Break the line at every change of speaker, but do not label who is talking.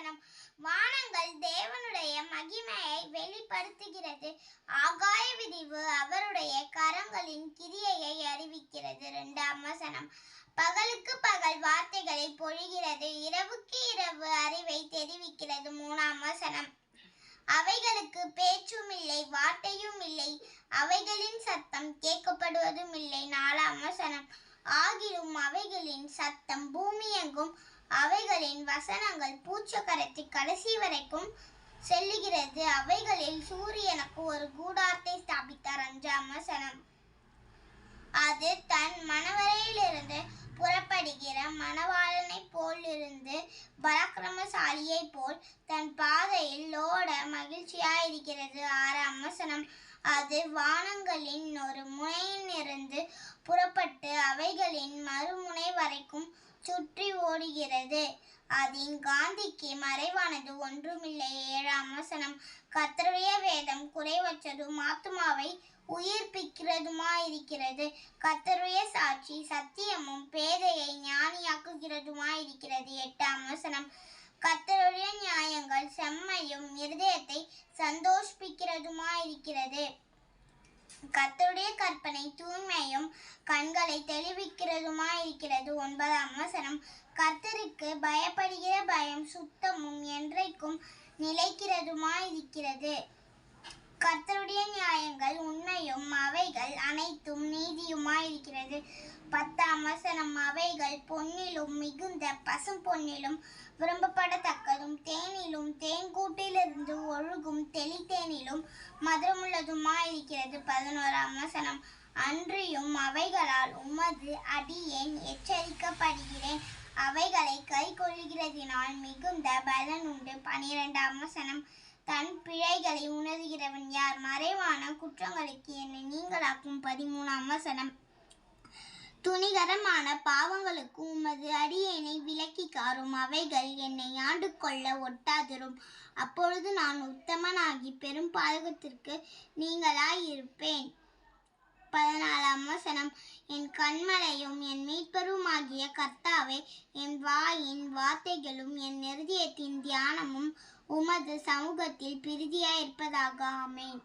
வசனம். வானங்கள் தேவனுடைய மகிமையை வெளிப்படுத்துகிறது. ஆகாய விரிவு அவருடைய கரங்களின் கிரியையை அறிவிக்கிறது. 2ஆம் வசனம். பகலுக்கு பகல் வார்த்தைகளை பொழிகிறது, இரவுக்கு இரவு அறிவை தெரிவிக்கிறது. 3ஆம் வசனம். அவைகளுக்கு பேச்சும் இல்லை, வார்த்தையும் இல்லை, அவைகளின் சத்தம் கேட்கப்படுவதும் இல்லை. 4ஆம் வசனம். ஆகிலும் அவைகளின் சத்தம் பூமியெங்கும், அவைகளின் வசனங்கள் பூச்சக்கரத்தை கடைசி வரைக்கும் செல்லுகிறது. அவைகளில் சூரியனுக்கு ஒரு கூடாரத்தை ஸ்தாபித்தார். 5ஆம் வசனம். அது தன் மணவரையிலிருந்து புறப்படுகிற மணவாளனை போல் இருந்து பராக்கிரமசாலியை போல் தன் பாதையில் ஓட மகிழ்ச்சியாயிருக்கிறது. 6ஆம் வசனம். அது வானங்களின் ஒரு முனையிலிருந்து புறப்பட்டு அவைகளின் மறுமுனை வரைக்கும் சுற்றி ஓடுகிறது. அதன் காந்திக்கு மறைவானது ஒன்றுமில்லை. 7ஆம் வசனம். கர்த்தருடைய வேதம் குறைவற்றதும் ஆத்துமாவை உயிர்ப்பிக்கிறதுமாயிருக்கிறது. கர்த்தருடைய சாட்சி சத்தியமும் பேதையை ஞானியாக்குகிறதுமாயிருக்கிறது. 8ஆம் வசனம். கர்த்தருடைய நியாயங்கள் செம்மையும் இருதயத்தை சந்தோஷிப்பிக்கிறதுமாயிருக்கிறது. கர்த்தருடைய கற்பனை தூய்மையும் கண்களை தெளிவிக்கிறதுமாயிருக்கிறது. 9ஆம் வசனம். கர்த்தருக்கு பயப்படுகிற பயம் சுத்தமும் என்றைக்கும் நிலைக்கிறதுமாயிருக்கிறது. கர்த்தருடைய நியாயங்கள் உண்மையும் அவைகள் அனைத்தும் நீதியுமாயிருக்கிறது. 10ஆம் வசனம். அவைகள் பொன்னிலும் மிகுந்த பசும் பொன்னிலும் விரும்பப்படத்தக்கதும் தேனிலும் தேன்கூட்டிலிருந்து ஒழுகும் தெளித்தேனிலும் மதுரமுள்ளதுமாயிருக்கிறது. 11ஆம் வசனம். அன்றியும் அவைகளால் உமது அடியேன் எச்சரிக்கப்படுகிறேன், அவைகளை கை கொள்கிறதினால் மிகுந்த பலன் உண்டு. 12ஆம் வசனம். தன் பிழைகளை உணர்கிறவன் யார்? மறைவான குற்றங்களுக்கு என்னை நீங்களாக்கும். 13ஆம் வசனம். துணிகரமான பாவங்களுக்கு உமது அடியேனை விலக்கி காரும், அவைகள் என்னை ஆண்டு கொள்ள ஒட்டாதிரும். அப்பொழுது நான் உத்தமனாகி பெரும் பாதகத்திற்கு நீங்களாயிருப்பேன். 14ஆம் வசனம். என் கண்மலையும் என் மீட்பருமாகிய கர்த்தாவே, என் வாயின் வார்த்தைகளும் என் இருதயத்தின் தியானமும் உமது சமூகத்தில் பிரீதியாயிருப்பதாக. ஆமென்.